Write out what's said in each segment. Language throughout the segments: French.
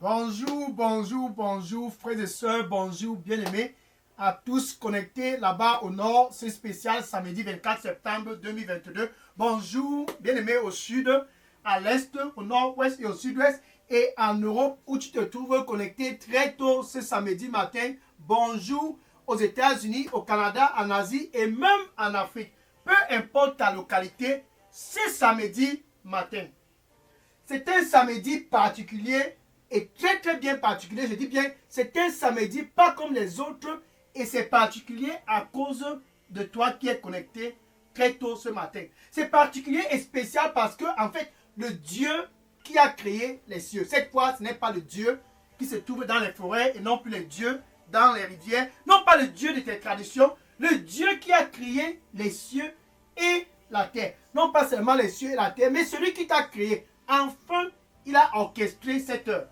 Bonjour, bonjour, bonjour, frères et sœurs, bonjour, bien-aimés, à tous connectés là-bas au nord. C'est spécial, samedi 24 septembre 2022. Bonjour, bien-aimés au sud, à l'est, au nord-ouest et au sud-ouest. Et en Europe, où tu te trouves connecté très tôt ce samedi matin. Bonjour aux États-Unis, au Canada, en Asie et même en Afrique. Peu importe ta localité, c'est samedi matin. C'est un samedi particulier et très très bien particulier. Je dis bien, c'est un samedi pas comme les autres et c'est particulier à cause de toi qui es connecté très tôt ce matin. C'est particulier et spécial parce que en fait, le Dieu qui a créé les cieux, cette fois, ce n'est pas le Dieu qui se trouve dans les forêts et non plus le Dieu dans les rivières, non pas le Dieu de tes traditions, le Dieu qui a créé les cieux et la terre. Non pas seulement les cieux et la terre, mais celui qui t'a créé. Enfin, il a orchestré cette heure.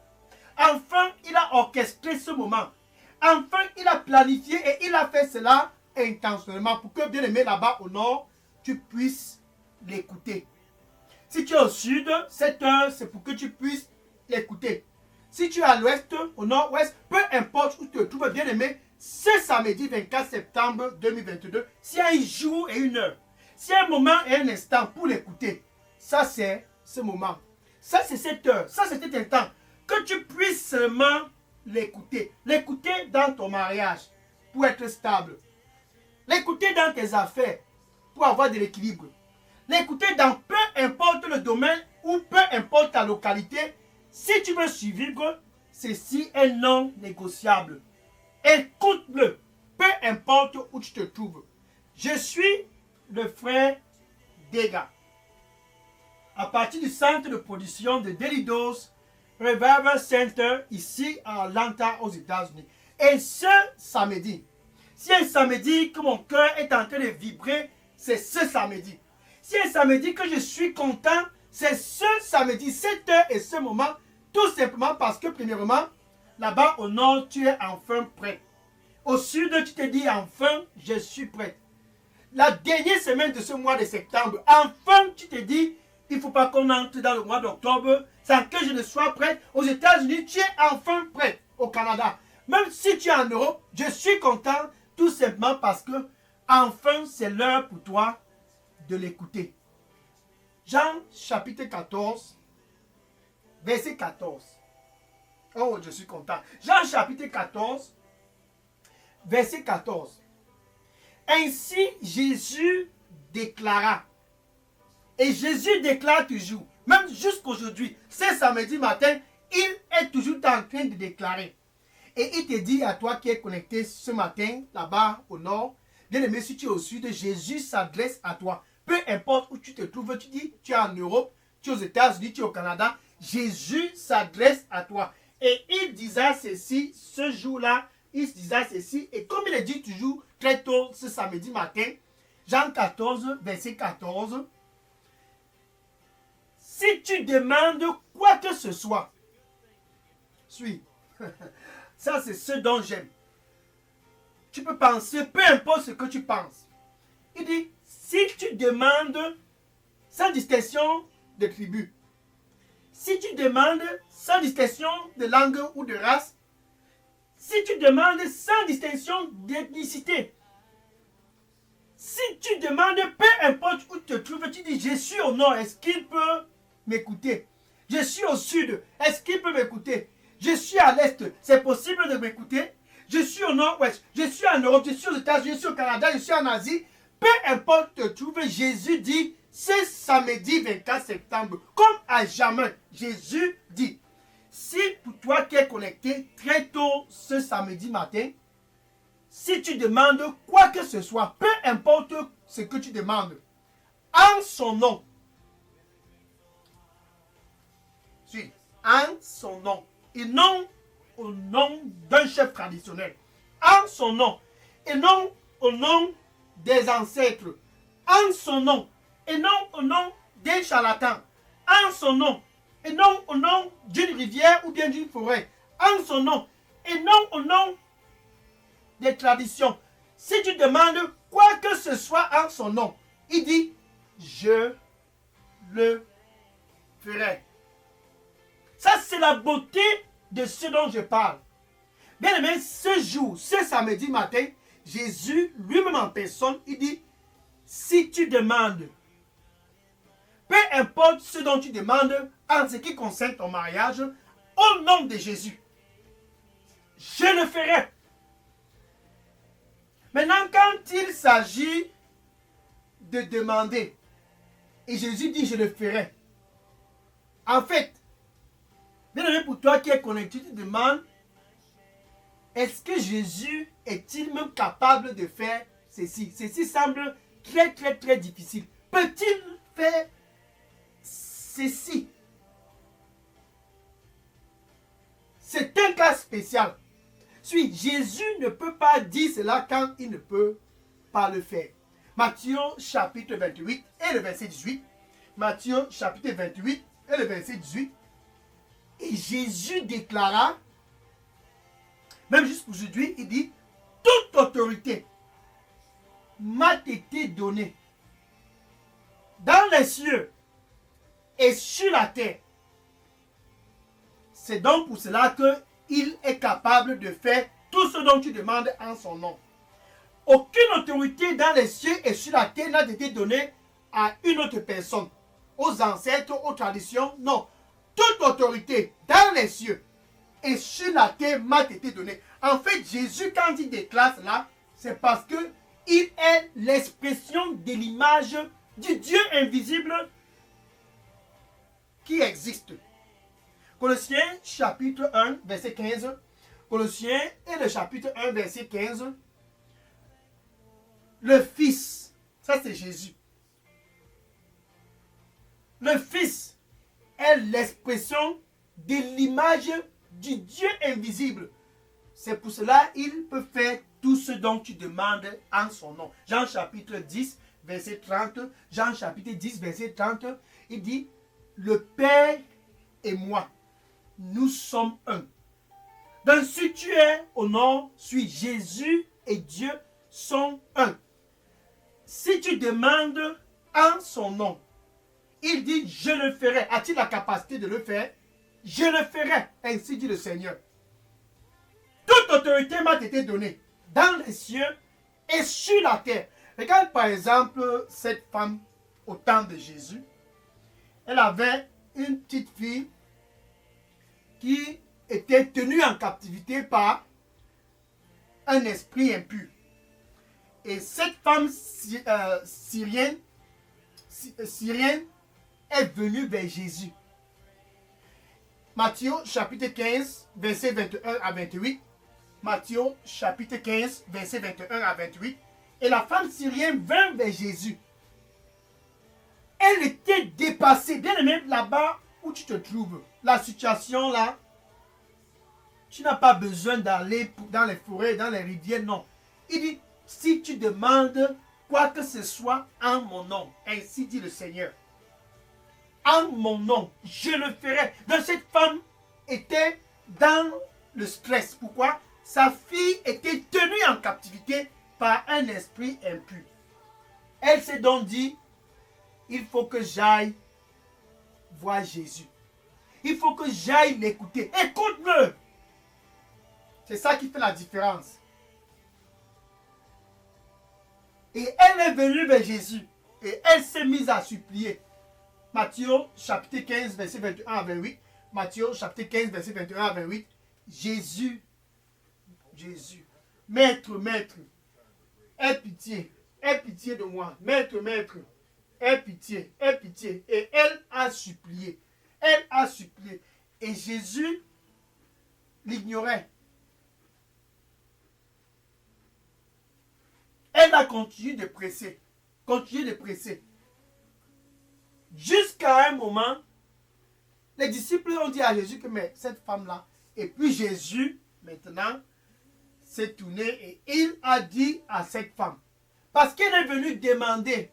Enfin, il a orchestré ce moment. Enfin, il a planifié et il a fait cela intentionnellement pour que, bien aimé là-bas au nord, tu puisses l'écouter. Si tu es au sud, cette heure, c'est pour que tu puisses l'écouter. Si tu es à l'ouest, au nord-ouest, peu importe où tu te trouves, bien aimé, ce samedi 24 septembre 2022, s'il y a un jour et une heure, s'il y a un moment et un instant pour l'écouter, ça c'est ce moment. Ça c'est cette heure, ça c'est un temps. Que tu puisses seulement l'écouter. L'écouter dans ton mariage pour être stable. L'écouter dans tes affaires pour avoir de l'équilibre. L'écouter dans peu importe le domaine ou peu importe ta localité. Si tu veux survivre, ceci est non négociable. Écoute-le, peu importe où tu te trouves. Je suis le frère Dega. À partir du centre de production de Daily Dose Revival Center, ici à Atlanta, aux États-Unis. Et ce samedi, si un samedi que mon cœur est en train de vibrer, c'est ce samedi. Si un samedi que je suis content, c'est ce samedi, cette heure et ce moment, tout simplement parce que, premièrement, là-bas au nord, tu es enfin prêt. Au sud, tu te dis enfin, je suis prêt. La dernière semaine de ce mois de septembre, enfin, tu te dis, il ne faut pas qu'on entre dans le mois d'octobre sans que je ne sois prêt. Aux États-Unis, tu es enfin prêt. Au Canada, même si tu es en Europe, je suis content tout simplement parce que enfin, c'est l'heure pour toi de l'écouter. Jean chapitre 14, verset 14. Oh, je suis content. Jean chapitre 14, verset 14. Ainsi, Jésus déclara. Et Jésus déclare toujours, même jusqu'aujourd'hui, c'est samedi matin, il est toujours en train de déclarer. Et il te dit à toi qui es connecté ce matin, là-bas au nord, bien aimé, si tu es au sud, Jésus s'adresse à toi. Peu importe où tu te trouves, tu dis, tu es en Europe, tu es aux États-Unis, tu es au Canada, Jésus s'adresse à toi. Et il disait ceci, ce jour-là, il disait ceci, et comme il le dit toujours très tôt ce samedi matin, Jean 14, verset 14, si tu demandes quoi que ce soit, suis. Ça, c'est ce dont j'aime. Tu peux penser, peu importe ce que tu penses. Il dit, si tu demandes sans distinction de tribu, si tu demandes sans distinction de langue ou de race, si tu demandes sans distinction d'ethnicité, si tu demandes, peu importe où tu te trouves, tu dis, je suis au nord, est-ce qu'il peut m'écouter? Je suis au sud, est-ce qu'il peut m'écouter? Je suis à l'est, c'est possible de m'écouter? Je suis au nord-ouest, je suis en Europe, je suis aux États-Unis, je suis au Canada, je suis en Asie. Peu importe où tu te trouves, Jésus dit, c'est samedi 24 septembre, comme à jamais, Jésus dit, si pour toi qui es connecté très tôt ce samedi matin, si tu demandes quoi que ce soit, peu importe ce que tu demandes, en son nom, en son nom, et non au nom d'un chef traditionnel, en son nom, et non au nom des ancêtres, en son nom, et non au nom d'un charlatan, en son nom, et non au nom d'une rivière ou bien d'une forêt, en son nom, et non au nom des traditions. Si tu demandes quoi que ce soit en son nom, il dit, je le ferai. Ça, c'est la beauté de ce dont je parle. Bien aimé, ce jour, ce samedi matin, Jésus lui-même en personne, il dit, si tu demandes, peu importe ce dont tu demandes en ce qui concerne ton mariage, au nom de Jésus, je le ferai. Maintenant, quand il s'agit de demander, et Jésus dit, je le ferai. En fait, bien aimé, pour toi qui es connecté, tu te demandes, est-ce que Jésus est-il même capable de faire ceci? Ceci semble très, très, très difficile. Peut-il faire ceci? C'est un cas spécial. Jésus ne peut pas dire cela quand il ne peut pas le faire. Matthieu chapitre 28 et le verset 18. Matthieu chapitre 28 et le verset 18. Et Jésus déclara, même jusqu'aujourd'hui, il dit, toute autorité m'a été donnée dans les cieux et sur la terre. C'est donc pour cela qu'il est capable de faire tout ce dont tu demandes en son nom. Aucune autorité dans les cieux et sur la terre n'a été donnée à une autre personne, aux ancêtres, aux traditions. Non, toute autorité dans les cieux et sur la terre m'a été donnée. En fait, Jésus, quand il déclare cela, c'est parce qu'il est l'expression de l'image du Dieu invisible qui existe. Colossiens chapitre 1, verset 15. Colossiens et le chapitre 1, verset 15. Le Fils, ça c'est Jésus. Le Fils est l'expression de l'image du Dieu invisible. C'est pour cela qu'il peut faire tout ce dont tu demandes en son nom. Jean chapitre 10, verset 30. Jean chapitre 10, verset 30. Il dit, le Père et moi, nous sommes un. Donc si tu es au nord, Jésus et Dieu sont un. Si tu demandes en son nom, il dit, je le ferai. As-tu la capacité de le faire? Je le ferai, ainsi dit le Seigneur. Toute autorité m'a été donnée dans les cieux et sur la terre. Regarde par exemple cette femme au temps de Jésus. Elle avait une petite fille qui était tenue en captivité par un esprit impur. Et cette femme syrienne est venue vers Jésus. Matthieu chapitre 15, verset 21 à 28. Matthieu chapitre 15, verset 21 à 28. Et la femme syrienne vint vers Jésus. Elle était dépassée. Bien aimé, là-bas où tu te trouves, la situation là, tu n'as pas besoin d'aller dans les forêts, dans les rivières, non. Il dit, si tu demandes quoi que ce soit en mon nom, ainsi dit le Seigneur, en mon nom, je le ferai. Donc cette femme était dans le stress. Pourquoi? Sa fille était tenue en captivité par un esprit impur. Elle s'est donc dit, il faut que j'aille voir Jésus. Il faut que j'aille l'écouter. Écoute-le. C'est ça qui fait la différence. Et elle est venue vers Jésus. Et elle s'est mise à supplier. Matthieu chapitre 15, verset 21 à 28. Matthieu chapitre 15, verset 21 à 28. Jésus, Maître, aie pitié de moi. Maître, aie pitié. Et elle a supplié. Et Jésus l'ignorait. Elle a continué de presser. Jusqu'à un moment, les disciples ont dit à Jésus que mais cette femme-là, et puis Jésus, maintenant, s'est tourné et il a dit à cette femme, parce qu'elle est venue demander,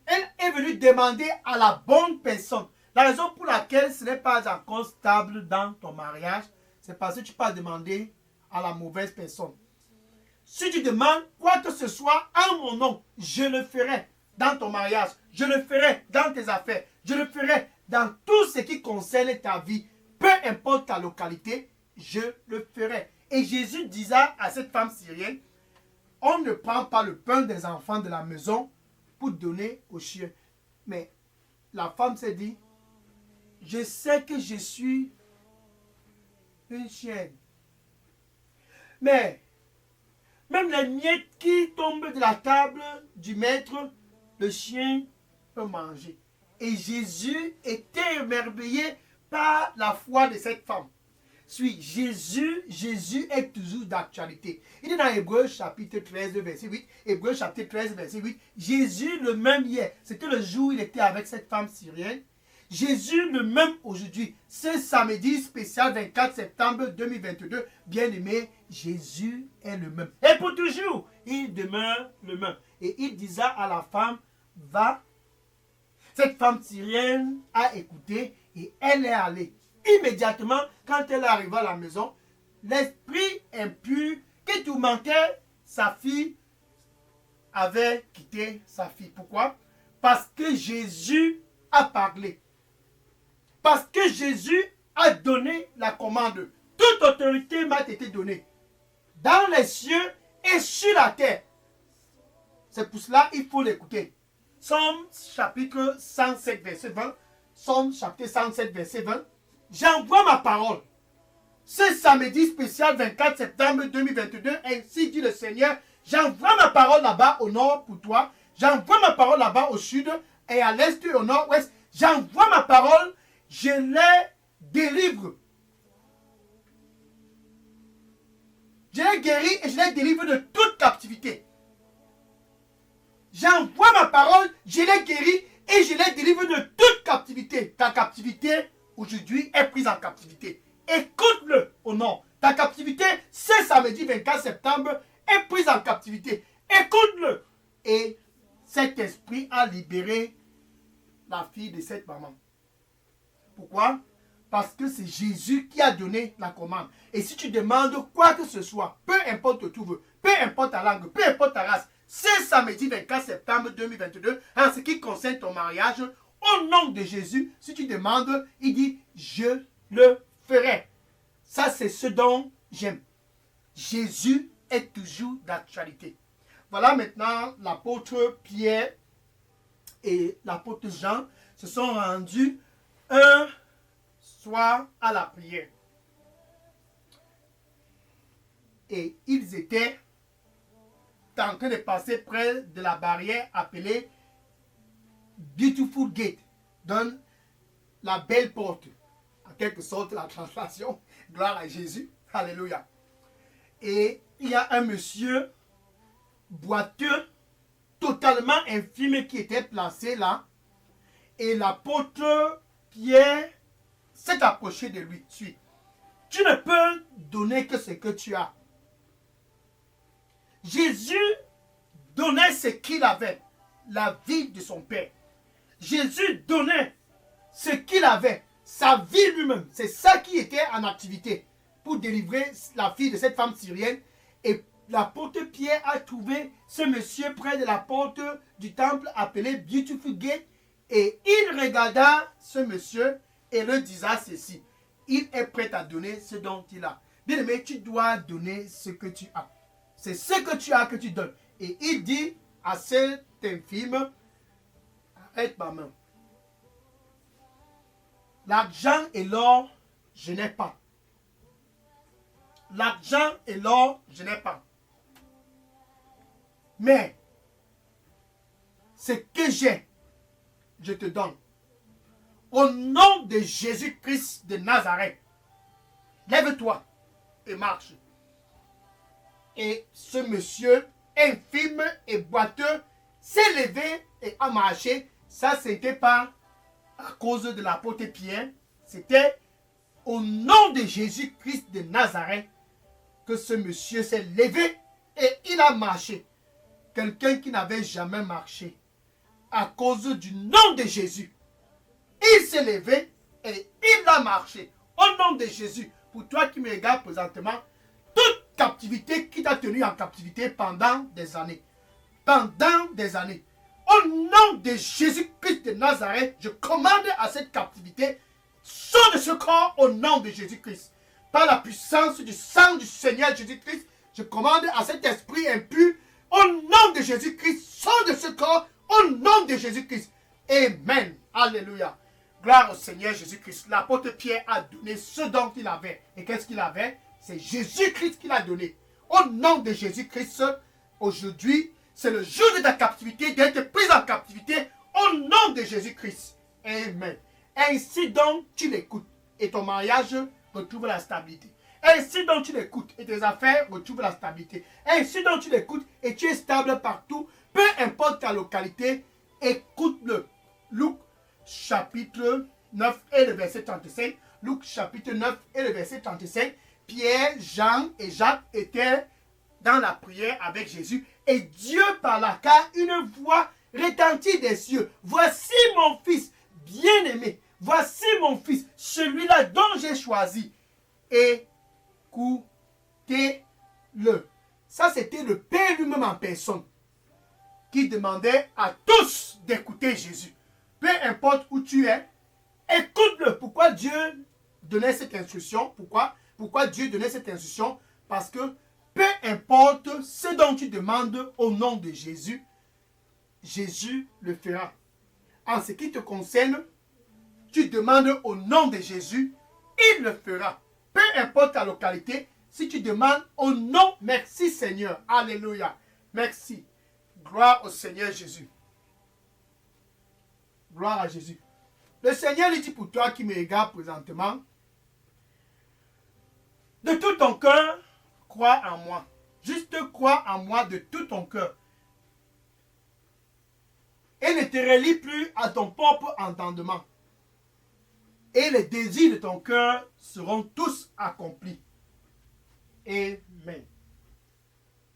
à la bonne personne. La raison pour laquelle ce n'est pas encore stable dans ton mariage, c'est parce que tu peux demander à la mauvaise personne. Si tu demandes quoi que ce soit en mon nom, je le ferai dans ton mariage, je le ferai dans tes affaires, je le ferai dans tout ce qui concerne ta vie. Peu importe ta localité, je le ferai. Et Jésus disait à cette femme syrienne, on ne prend pas le pain des enfants de la maison pour donner aux chiens. Mais la femme s'est dit, je sais que je suis une chienne. Mais même les miettes qui tombent de la table du maître, le chien peut manger. Et Jésus était émerveillé par la foi de cette femme. Jésus est toujours d'actualité. Il est dans Hébreux chapitre 13, verset 8. Hébreux chapitre 13, verset 8. Jésus le même hier. C'était le jour où il était avec cette femme syrienne. Jésus le même aujourd'hui. Ce samedi spécial 24 septembre 2022. Bien-aimé, Jésus est le même. Et pour toujours, il demeure le même. Et il disait à la femme, va. Cette femme syrienne a écouté et elle est allée. Immédiatement, quand elle arrive à la maison, l'esprit impur qui tourmentait sa fille avait quitté sa fille. Pourquoi? Parce que Jésus a parlé. Parce que Jésus a donné la commande. Toute autorité m'a été donnée dans les cieux et sur la terre. C'est pour cela qu'il faut l'écouter. Somme chapitre 107, verset 20. Somme chapitre 107, verset 20. J'envoie ma parole. Ce samedi spécial 24 septembre 2022, ainsi dit le Seigneur, j'envoie ma parole là-bas au nord pour toi. J'envoie ma parole là-bas au sud et à l'est et au nord-ouest. J'envoie ma parole, je les délivre. Je les guéris et je les délivre de toute captivité. J'envoie ma parole, je les guéris et je les délivre de toute captivité. Ta captivité aujourd'hui est prise en captivité. Écoute-le au nom. Ta captivité, ce samedi 24 septembre, est prise en captivité. Écoute-le. Et cet esprit a libéré la fille de cette maman. Pourquoi? Parce que c'est Jésus qui a donné la commande. Et si tu demandes quoi que ce soit, peu importe où tu veux, peu importe ta langue, peu importe ta race, ce samedi 24 septembre 2022, en ce qui concerne ton mariage, au nom de Jésus, si tu demandes, il dit, je le ferai. Ça, c'est ce dont j'aime. Jésus est toujours d'actualité. Voilà maintenant l'apôtre Pierre et l'apôtre Jean se sont rendus un soir à la prière. Et ils étaient en train de passer près de la barrière appelée Beautiful Gate, donne la belle porte, en quelque sorte la translation, gloire à Jésus, alléluia. Et il y a un monsieur boiteux, totalement infirme qui était placé là, et l'apôtre Pierre s'est approché de lui. Suis. Tu ne peux donner que ce que tu as. Jésus donnait ce qu'il avait, la vie de son Père. Jésus donnait ce qu'il avait, sa vie lui-même. C'est ça qui était en activité pour délivrer la fille de cette femme syrienne. Et l'apôtre Pierre a trouvé ce monsieur près de la porte du temple appelé Beautiful Gate. Et il regarda ce monsieur et le disait ceci. Il est prêt à donner ce dont il a. Bien-aimé, tu dois donner ce que tu as. C'est ce que tu as que tu donnes. Et il dit à cet infirme, arrête ma main. L'argent et l'or, je n'ai pas. L'argent et l'or, je n'ai pas. Mais, ce que j'ai, je te donne. Au nom de Jésus-Christ de Nazareth, lève-toi et marche. Et ce monsieur, infirme et boiteux, s'est levé et a marché. Ça, c'était pas à cause de l'apôtre Pierre. C'était au nom de Jésus-Christ de Nazareth que ce monsieur s'est levé et il a marché. Quelqu'un qui n'avait jamais marché. À cause du nom de Jésus. Il s'est levé et il a marché. Au nom de Jésus. Pour toi qui me regardes présentement, toute captivité qui t'a tenu en captivité pendant des années. Pendant des années. Au nom de Jésus-Christ de Nazareth, je commande à cette captivité sors de ce corps au nom de Jésus-Christ. Par la puissance du sang du Seigneur Jésus-Christ, je commande à cet esprit impur, au nom de Jésus-Christ, sors de ce corps au nom de Jésus-Christ. Amen. Alléluia. Gloire au Seigneur Jésus-Christ. L'apôtre Pierre a donné ce dont il avait. Et qu'est-ce qu'il avait? C'est Jésus-Christ qui l'a donné. Au nom de Jésus-Christ, aujourd'hui, c'est le jour de ta captivité, d'être pris en captivité au nom de Jésus-Christ. Amen. Ainsi donc, tu l'écoutes et ton mariage retrouve la stabilité. Ainsi donc, tu l'écoutes et tes affaires retrouvent la stabilité. Ainsi donc, tu l'écoutes et tu es stable partout. Peu importe ta localité, écoute-le. Luc chapitre 9 et le verset 35. Luc chapitre 9 et le verset 35. Pierre, Jean et Jacques étaient dans la prière avec Jésus et Dieu parla car une voix retentit des cieux. Voici mon fils bien-aimé. Voici mon fils, celui-là dont j'ai choisi. Écoutez-le. Ça, c'était le Père lui-même en personne qui demandait à tous d'écouter Jésus. Peu importe où tu es, écoute-le. Pourquoi Dieu donnait cette instruction? Pourquoi Dieu donnait cette instruction? Parce que peu importe ce dont tu demandes au nom de Jésus, Jésus le fera. En ce qui te concerne, tu demandes au nom de Jésus, il le fera. Peu importe ta localité, si tu demandes au nom, merci Seigneur. Alléluia. Merci. Gloire au Seigneur Jésus. Gloire à Jésus. Le Seigneur lui dit pour toi qui me regarde présentement, de tout ton cœur, crois en moi. Juste crois en moi de tout ton cœur. Et ne te relie plus à ton propre entendement. Et les désirs de ton cœur seront tous accomplis. Amen.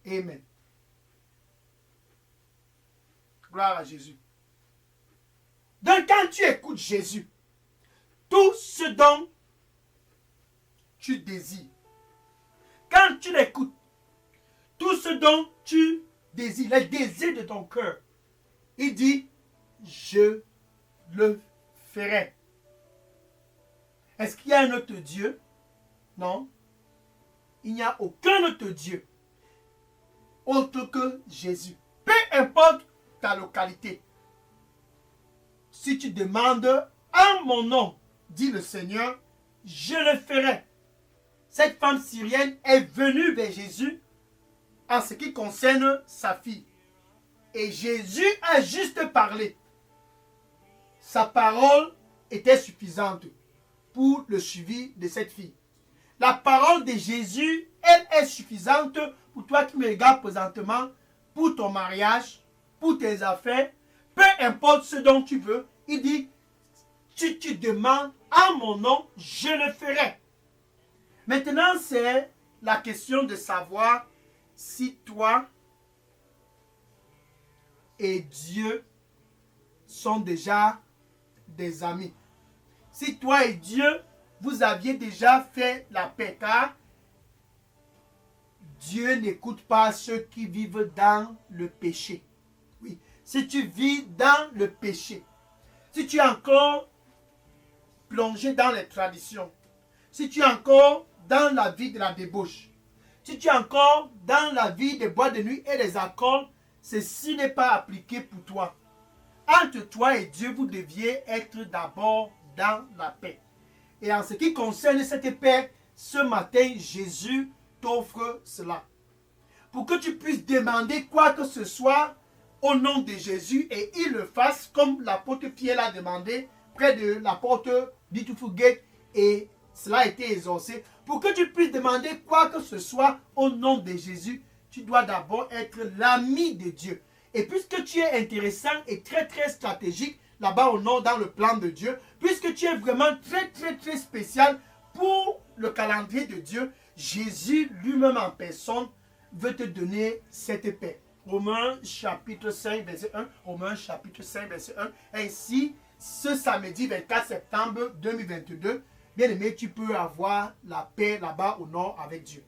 Amen. Gloire à Jésus. Donc quand tu écoutes Jésus, tout ce dont tu désires, quand tu l'écoutes, tout ce dont tu désires, les désirs de ton cœur, il dit, je le ferai. Est-ce qu'il y a un autre Dieu? Non. Il n'y a aucun autre Dieu autre que Jésus. Peu importe ta localité. Si tu demandes en mon nom, dit le Seigneur, je le ferai. Cette femme syrienne est venue vers Jésus en ce qui concerne sa fille. Et Jésus a juste parlé. Sa parole était suffisante pour le suivi de cette fille. La parole de Jésus, elle est suffisante pour toi qui me regardes présentement, pour ton mariage, pour tes affaires, peu importe ce dont tu veux. Il dit, si tu demandes en mon nom, je le ferai. Maintenant, c'est la question de savoir si toi et Dieu sont déjà des amis. Si toi et Dieu, vous aviez déjà fait la paix, car Dieu n'écoute pas ceux qui vivent dans le péché. Oui. Si tu vis dans le péché, si tu es encore plongé dans les traditions, si tu es encore dans la vie de la débauche, si tu es encore dans la vie des boîtes de nuit et des alcools, ceci n'est pas appliqué pour toi. Entre toi et Dieu, vous deviez être d'abord dans la paix. Et en ce qui concerne cette paix, ce matin, Jésus t'offre cela. Pour que tu puisses demander quoi que ce soit au nom de Jésus et il le fasse comme l'apôtre Pierre l'a demandé près de la porte Beautiful Gate et cela a été exaucé. Pour que tu puisses demander quoi que ce soit au nom de Jésus, tu dois d'abord être l'ami de Dieu. Et puisque tu es intéressant et très très stratégique là-bas au nord dans le plan de Dieu, puisque tu es vraiment très très très spécial pour le calendrier de Dieu, Jésus lui-même en personne veut te donner cette paix. Romains chapitre 5 verset 1. Romains chapitre 5 verset 1. Ainsi, ce samedi 24 septembre 2022, bien aimé, tu peux avoir la paix là-bas au nord avec Dieu.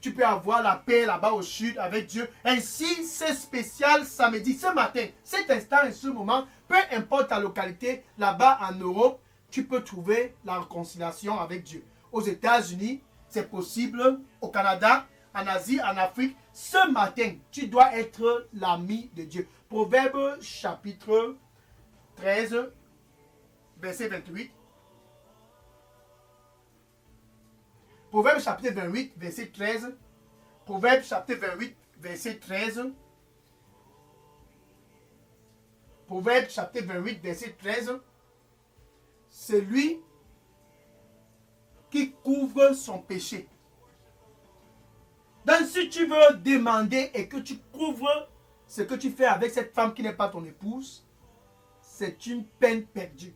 Tu peux avoir la paix là-bas au sud avec Dieu. Ainsi, c'est spécial samedi, ce matin, cet instant et ce moment, peu importe ta localité, là-bas en Europe, tu peux trouver la réconciliation avec Dieu. Aux États-Unis, c'est possible. Au Canada, en Asie, en Afrique. Ce matin, tu dois être l'ami de Dieu. Proverbe chapitre 13, verset 28. Proverbe chapitre 28, verset 13. Proverbe chapitre 28, verset 13. Proverbe chapitre 28, verset 13. C'est lui qui couvre son péché. Donc si tu veux demander et que tu couvres ce que tu fais avec cette femme qui n'est pas ton épouse, c'est une peine perdue.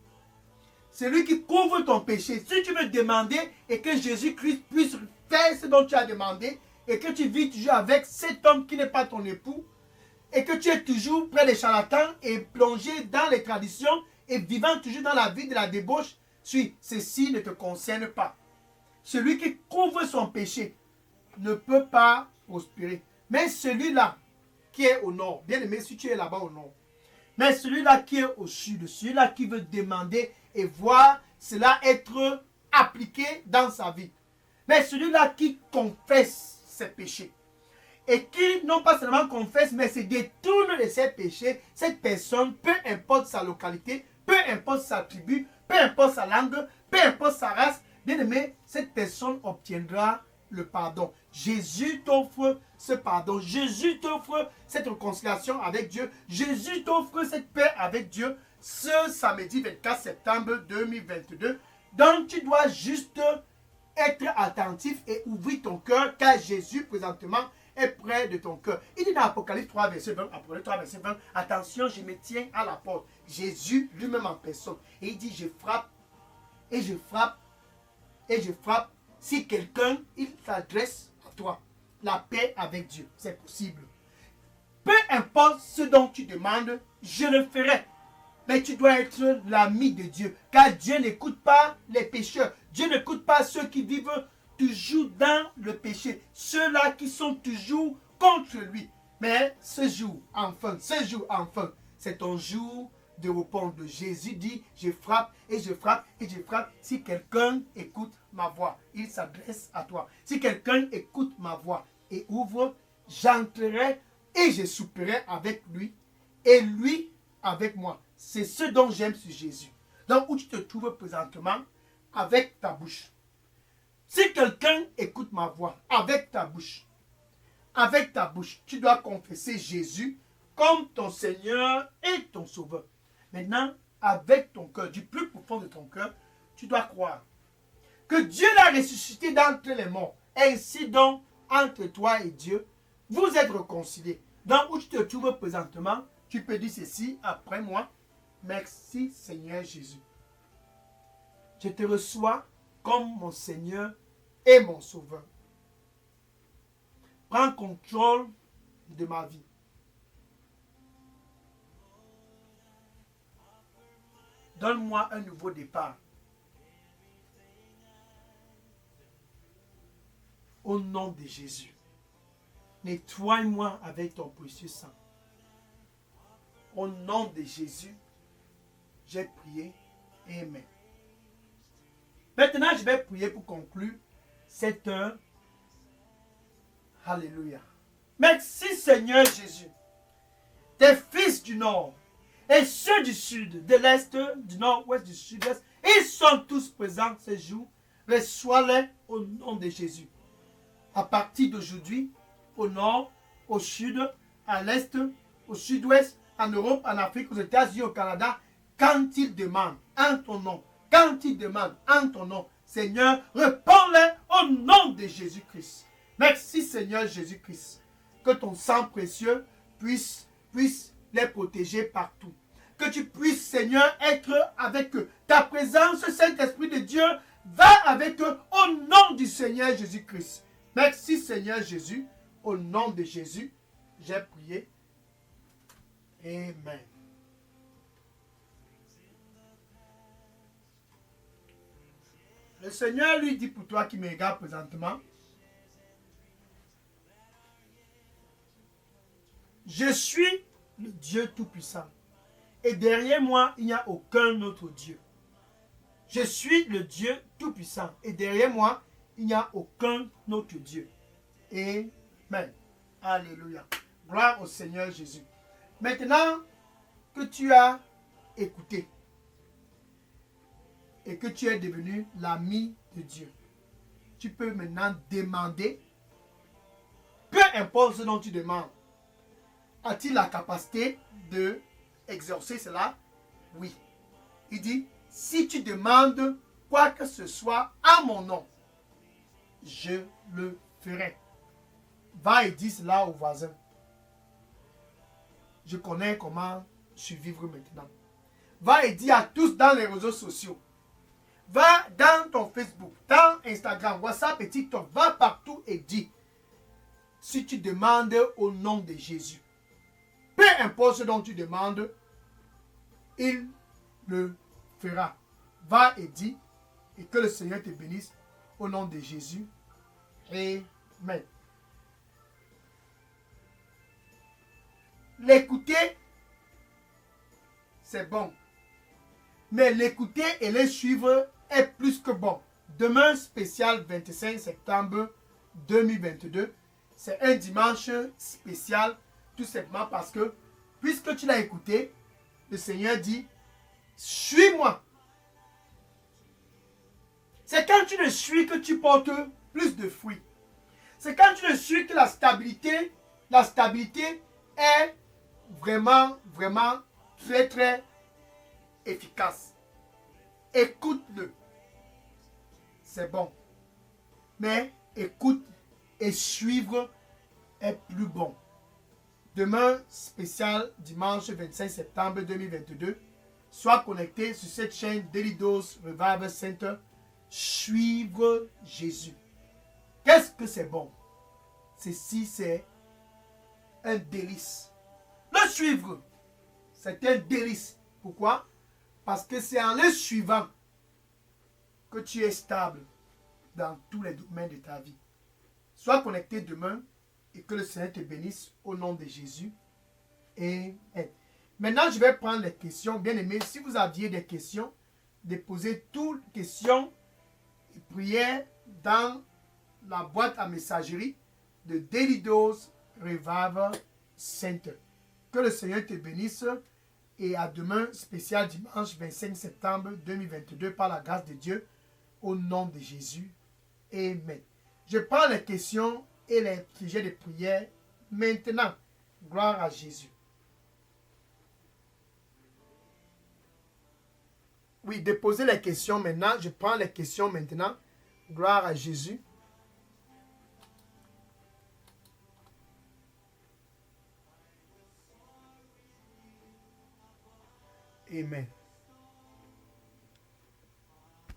C'est lui qui couvre ton péché. Si tu veux demander et que Jésus-Christ puisse faire ce dont tu as demandé et que tu vis toujours avec cet homme qui n'est pas ton époux et que tu es toujours près des charlatans et plongé dans les traditions et vivant toujours dans la vie de la débauche, ceci ne te concerne pas. Celui qui couvre son péché ne peut pas prospérer. Mais celui-là qui est au nord, bien aimé, si tu es là-bas au nord, mais celui-là qui est au sud, celui-là qui veut demander et voir cela être appliqué dans sa vie. Mais celui-là qui confesse ses péchés et qui non pas seulement confesse, mais se détourne de ses péchés, cette personne, peu importe sa localité, peu importe sa tribu, peu importe sa langue, peu importe sa race, bien aimé, cette personne obtiendra le pardon. Jésus t'offre ce pardon. Jésus t'offre cette réconciliation avec Dieu. Jésus t'offre cette paix avec Dieu ce samedi 24 septembre 2022. Donc tu dois juste être attentif et ouvrir ton cœur car Jésus présentement est près de ton cœur. Il dit dans Apocalypse 3 verset 20, Apocalypse 3 verset 20, attention, je me tiens à la porte. Jésus lui-même en personne. Et il dit, je frappe et je frappe et je frappe. Si quelqu'un, il s'adresse à toi, la paix avec Dieu, c'est possible. Peu importe ce dont tu demandes, je le ferai. Mais tu dois être l'ami de Dieu, car Dieu n'écoute pas les pécheurs. Dieu n'écoute pas ceux qui vivent toujours dans le péché, ceux-là qui sont toujours contre lui. Mais ce jour, enfin, c'est ton jour de répondre. Jésus dit, je frappe et je frappe et je frappe. Si quelqu'un écoute ma voix, il s'adresse à toi. Si quelqu'un écoute ma voix et ouvre, j'entrerai et je souperai avec lui et lui avec moi. C'est ce dont j'aime sur Jésus. Donc où tu te trouves présentement, avec ta bouche. Si quelqu'un écoute ma voix, avec ta bouche, tu dois confesser Jésus comme ton Seigneur et ton Sauveur. Maintenant, avec ton cœur, du plus profond de ton cœur, tu dois croire que Dieu l'a ressuscité d'entre les morts. Ainsi donc, entre toi et Dieu, vous êtes réconciliés. Donc, où tu te trouves présentement, tu peux dire ceci après moi. Merci Seigneur Jésus. Je te reçois comme mon Seigneur et mon Sauveur. Prends contrôle de ma vie. Donne-moi un nouveau départ. Au nom de Jésus. Nettoie-moi avec ton précieux sang. Au nom de Jésus, j'ai prié. Amen. Maintenant, je vais prier pour conclure cette heure. Alléluia. Merci Seigneur Jésus. Tes fils du nord et ceux du sud, de l'est, du nord-ouest, du sud-est, ils sont tous présents ce jour. Reçois-les au nom de Jésus. À partir d'aujourd'hui, au nord, au sud, à l'est, au sud-ouest, en Europe, en Afrique, aux États-Unis, au Canada, quand ils demandent en ton nom, Seigneur, réponds-les au nom de Jésus-Christ. Merci Seigneur Jésus-Christ. Que ton sang précieux puisse les protéger partout. Que tu puisses, Seigneur, être avec eux. Ta présence, Saint-Esprit de Dieu, va avec eux au nom du Seigneur Jésus-Christ. Merci Seigneur Jésus. Au nom de Jésus, j'ai prié. Amen. Le Seigneur lui dit pour toi qui me regarde présentement, je suis le Dieu Tout-Puissant. Et derrière moi, il n'y a aucun autre Dieu. Je suis le Dieu Tout-Puissant. Et derrière moi, il n'y a aucun autre Dieu. Amen. Alléluia. Gloire au Seigneur Jésus. Maintenant que tu as écouté et que tu es devenu l'ami de Dieu, tu peux maintenant demander, peu importe ce dont tu demandes, a-t-il la capacité de exaucer cela? Oui. Il dit, si tu demandes quoi que ce soit à mon nom, je le ferai. Va et dis cela aux voisins. Je connais comment survivre maintenant. Va et dis à tous dans les réseaux sociaux. Va dans ton Facebook, dans Instagram, WhatsApp et TikTok. Va partout et dis, si tu demandes au nom de Jésus, peu importe ce dont tu demandes, il le fera. Va et dis, et que le Seigneur te bénisse au nom de Jésus. Amen. L'écouter, c'est bon. Mais l'écouter et le suivre est plus que bon. Demain spécial 25 septembre 2022, c'est un dimanche spécial, tout simplement parce que, puisque tu l'as écouté, le Seigneur dit, suis-moi. C'est quand tu le suis que tu portes plus de fruits. C'est quand tu le suis que la stabilité est vraiment très très efficace. Écoute-le. C'est bon. Mais écoute et suivre est plus bon. Demain, spécial dimanche 25 septembre 2022, sois connecté sur cette chaîne Daily Dose Revival Center. Suivre Jésus. Qu'est-ce que c'est bon? Ceci, c'est un délice. Le suivre, c'est un délice. Pourquoi? Parce que c'est en le suivant que tu es stable dans tous les domaines de ta vie. Sois connecté demain et que le Seigneur te bénisse au nom de Jésus. Amen. Maintenant, je vais prendre les questions. Bien aimés, si vous aviez des questions, déposez toutes les questions et prières dans la boîte à messagerie de Daily Dose Revival Center. Que le Seigneur te bénisse et à demain, spécial dimanche 25 septembre 2022 par la grâce de Dieu au nom de Jésus. Amen. Je prends les questions et les sujets de prière maintenant. Gloire à Jésus. Oui, déposez les questions maintenant. Je prends les questions maintenant. Gloire à Jésus. Amen.